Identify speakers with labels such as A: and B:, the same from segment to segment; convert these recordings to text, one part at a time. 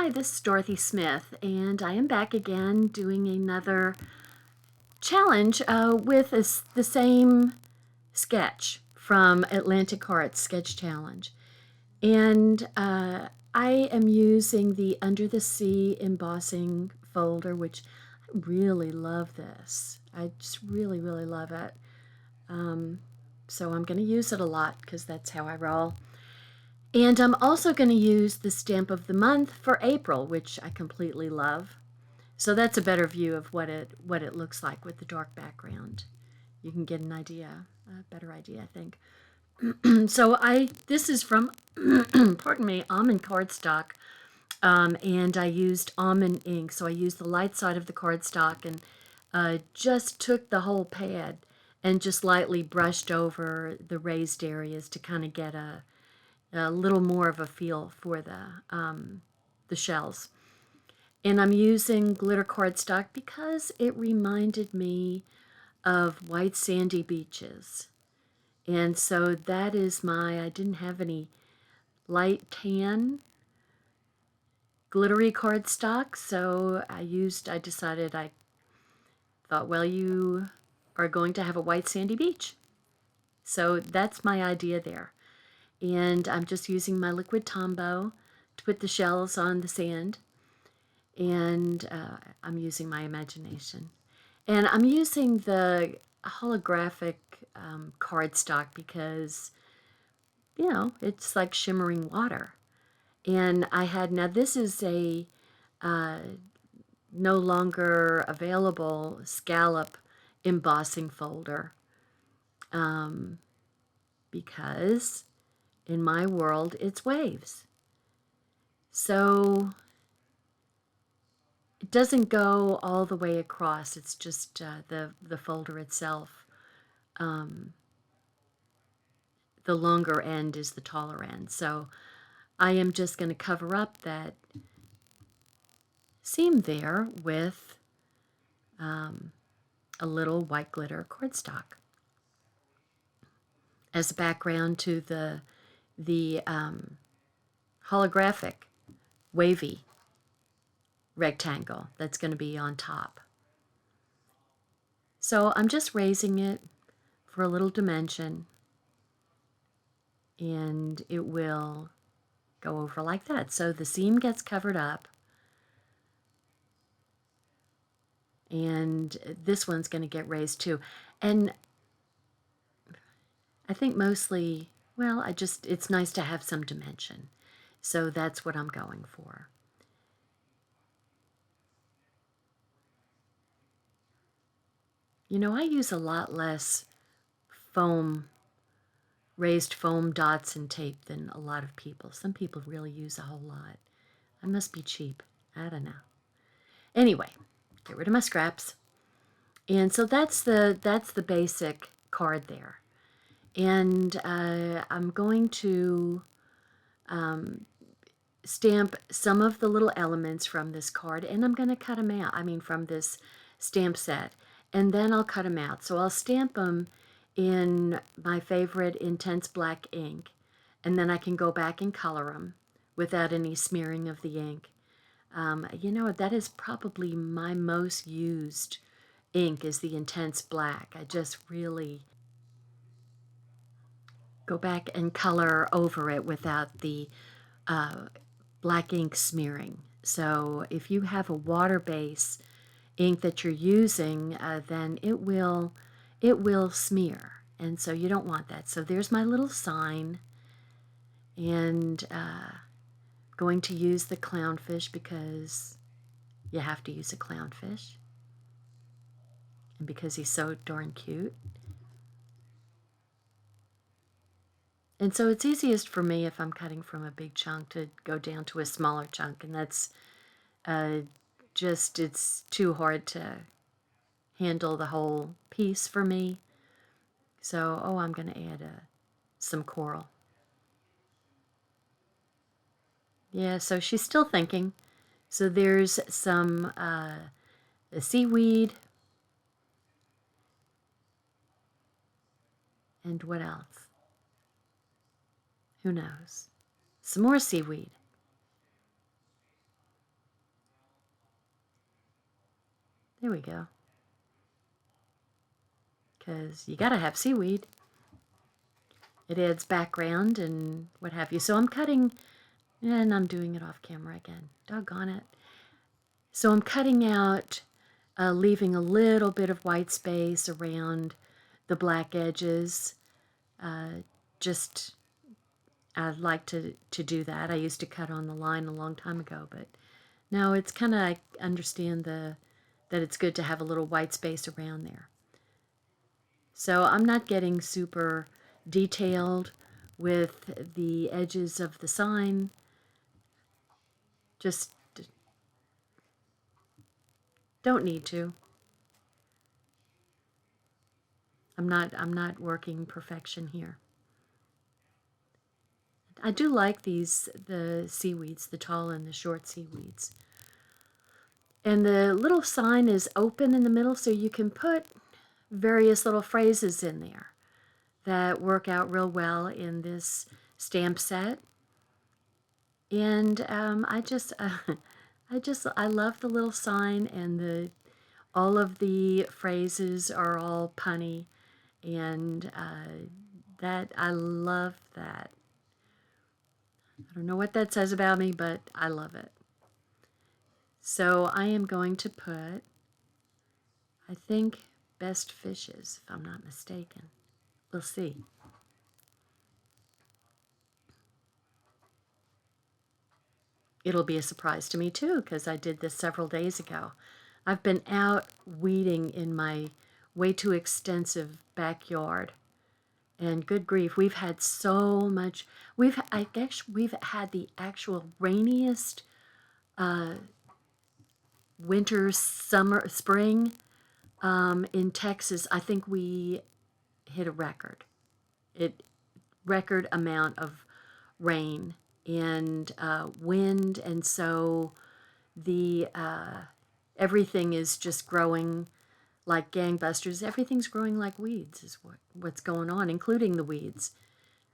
A: Hi, this is Dorothy Smith, and I am back again doing another challenge with the same sketch from Atlantic Arts Sketch Challenge. And I am using the Under the Sea embossing folder, which I really love this. I just really, really love it. So I'm going to use it a lot because that's how I roll. And I'm also going to use the stamp of the month for April, which I completely love. So that's a better view of what it looks like with the dark background. You can get an idea, a better idea, I think. So this is from, pardon me, almond cardstock, and I used almond ink. So I used the light side of the cardstock and just took the whole pad and just lightly brushed over the raised areas to kind of get a little more of a feel for the shells. And I'm using glitter cardstock because it reminded me of white sandy beaches. And so that is I didn't have any light tan glittery cardstock, so I thought, well, you are going to have a white sandy beach. So that's my idea there. And I'm just using my liquid Tombow to put the shells on the sand, and I'm using my imagination. And I'm using the holographic cardstock because, it's like shimmering water. And now this is a no longer available scallop embossing folder because in my world it's waves. So it doesn't go all the way across. It's just the folder itself. The longer end is the taller end. So I am just going to cover up that seam there with a little white glitter cardstock as a background to the holographic wavy rectangle that's going to be on top. So I'm just raising it for a little dimension, and it will go over like that. So the seam gets covered up, and this one's going to get raised too. And I think mostly, well, it's nice to have some dimension. So that's what I'm going for. I use a lot less raised foam dots and tape than a lot of people. Some people really use a whole lot. I must be cheap. I don't know. Anyway, get rid of my scraps. And so that's the basic card there. And I'm going to stamp some of the little elements from this card, and I'm going to cut them out. From this stamp set. And then I'll cut them out. So I'll stamp them in my favorite intense black ink, and then I can go back and color them without any smearing of the ink. That is probably my most used ink, is the intense black. I just really go back and color over it without the black ink smearing. So if you have a water base ink that you're using, then it will smear, and so you don't want that. So there's my little sign, and going to use the clownfish because you have to use a clownfish, and because he's so darn cute. And so it's easiest for me if I'm cutting from a big chunk to go down to a smaller chunk, and that's it's too hard to handle the whole piece for me. So, I'm going to add some coral. Yeah, so she's still thinking. So there's some seaweed. And what else? Who knows? Some more seaweed. There we go. Because you gotta have seaweed. It adds background and what have you. So I'm cutting, and I'm doing it off camera again. Doggone it. So I'm cutting out, leaving a little bit of white space around the black edges. Just, I like to do that. I used to cut on the line a long time ago, but now it's kind of, I understand that it's good to have a little white space around there. So I'm not getting super detailed with the edges of the sign. Just don't need to. I'm not working perfection here. I do like the seaweeds, the tall and the short seaweeds. And the little sign is open in the middle, so you can put various little phrases in there that work out real well in this stamp set. And I love the little sign, and all of the phrases are all punny, and that I love that. I don't know what that says about me, but I love it. So I am going to put, I think, best fishes, if I'm not mistaken. We'll see. It'll be a surprise to me too, because I did this several days ago. I've been out weeding in my way too extensive backyard. And good grief, we've had so much. I guess we've had the actual rainiest winter, summer, spring in Texas. I think we hit a record. Record amount of rain and wind, and so the everything is just growing like gangbusters. Everything's growing like weeds is what's going on, including the weeds.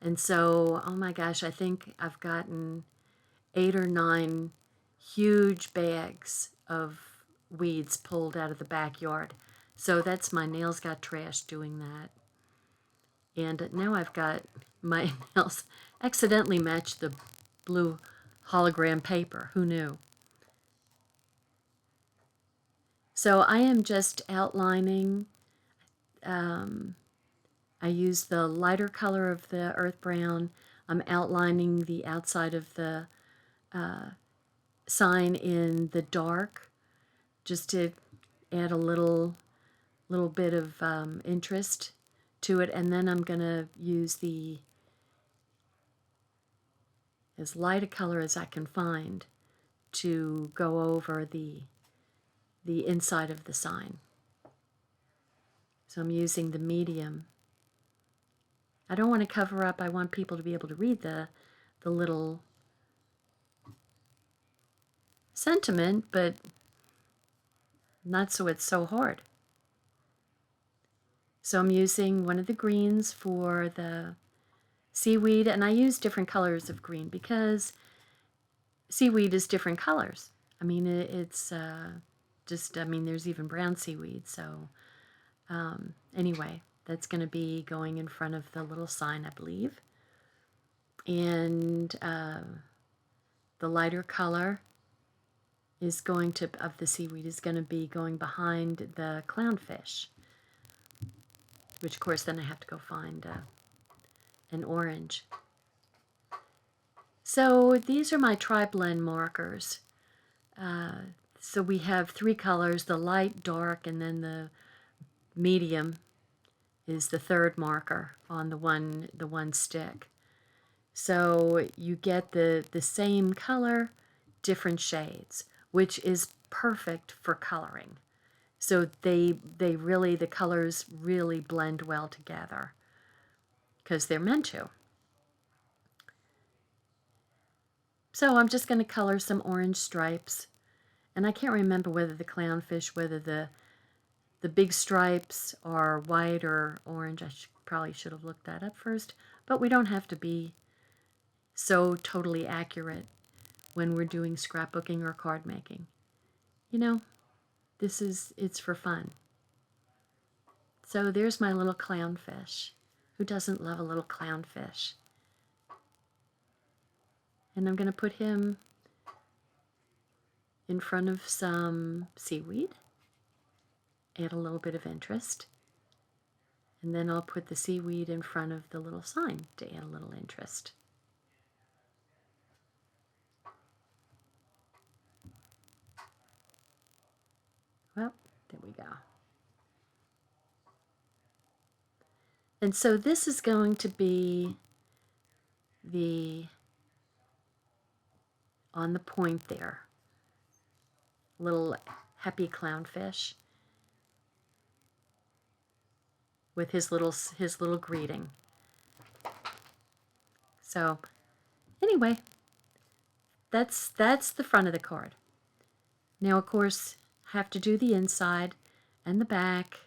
A: And so, oh my gosh, I think I've gotten 8 or 9 huge bags of weeds pulled out of the backyard. So that's my nails got trashed doing that. And now I've got my nails accidentally matched the blue hologram paper. Who knew? So I am just outlining. I use the lighter color of the earth brown. I'm outlining the outside of the sign in the dark, just to add a little bit of interest to it. And then I'm going to use as light a color as I can find to go over the inside of the sign. So I'm using the medium. I don't want to cover up. I want people to be able to read the little sentiment, but not so it's so hard. So I'm using one of the greens for the seaweed, and I use different colors of green because seaweed is different colors. I mean, it's just, I mean, there's even brown seaweed. So anyway, that's going to be going in front of the little sign, I believe. And the lighter color is going to, of the seaweed, is going to be going behind the clownfish, which of course then I have to go find an orange. So these are my tri-blend markers. So we have 3 colors, the light, dark, and then the medium is the third marker on the one stick. So you get the same color, different shades, which is perfect for coloring. So they really, the colors really blend well together because they're meant to. So I'm just going to color some orange stripes. And I can't remember whether the clownfish, whether the big stripes are white or orange. I probably should have looked that up first. But we don't have to be so totally accurate when we're doing scrapbooking or card making. You know, It's for fun. So there's my little clownfish. Who doesn't love a little clownfish? And I'm going to put him in front of some seaweed, add a little bit of interest, and then I'll put the seaweed in front of the little sign to add a little interest. Well, there we go. And so this is going to be on the point there, little happy clownfish with his little greeting. So anyway, that's the front of the card. Now, of course, have to do the inside and the back.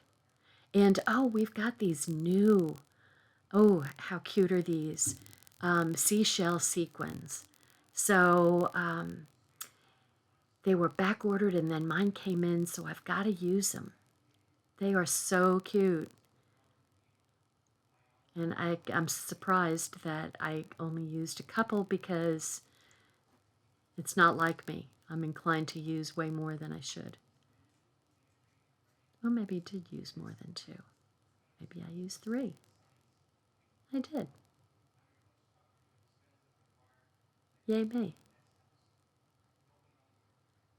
A: And oh, we've got these new, oh, how cute are these? Seashell sequins. So they were back ordered and then mine came in, so I've got to use them. They are so cute. And I'm surprised that I only used a couple because it's not like me. I'm inclined to use way more than I should. Well, maybe I did use more than 2. Maybe I used 3. I did. Yay me.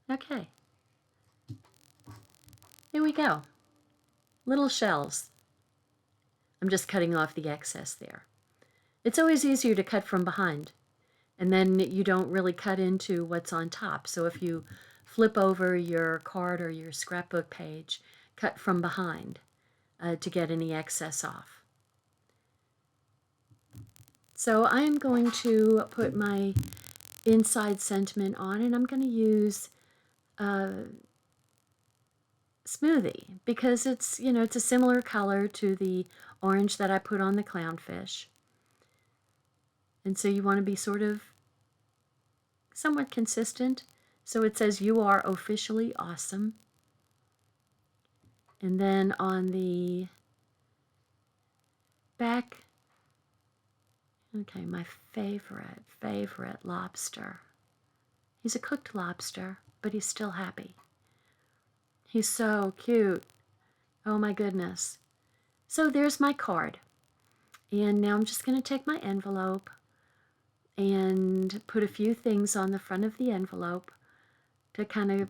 A: Okay. Here we go. Little shells. I'm just cutting off the excess there. It's always easier to cut from behind, and then you don't really cut into what's on top. So if you flip over your card or your scrapbook page, cut from behind to get any excess off. So I am going to put my inside sentiment on, and I'm going to use Smoothie because it's, you know, it's a similar color to the orange that I put on the clownfish. And so you want to be sort of somewhat consistent. So it says, "You are officially awesome." And then on the back, okay, my favorite lobster. He's a cooked lobster, but he's still happy. He's so cute. Oh my goodness. So there's my card. And now I'm just going to take my envelope and put a few things on the front of the envelope to kind of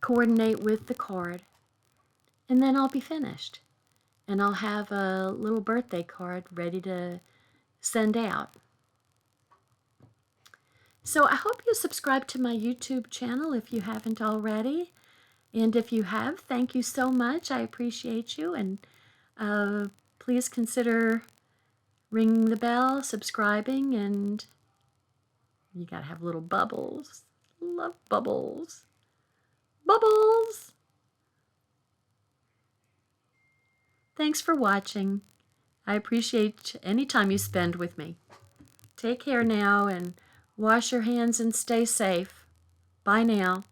A: coordinate with the card. And then I'll be finished. And I'll have a little birthday card ready to send out. So I hope you subscribe to my YouTube channel if you haven't already. And if you have, thank you so much. I appreciate you. And please consider ringing the bell, subscribing, and you gotta have little bubbles. Love bubbles. Bubbles! Thanks for watching. I appreciate any time you spend with me. Take care now and wash your hands and stay safe. Bye now.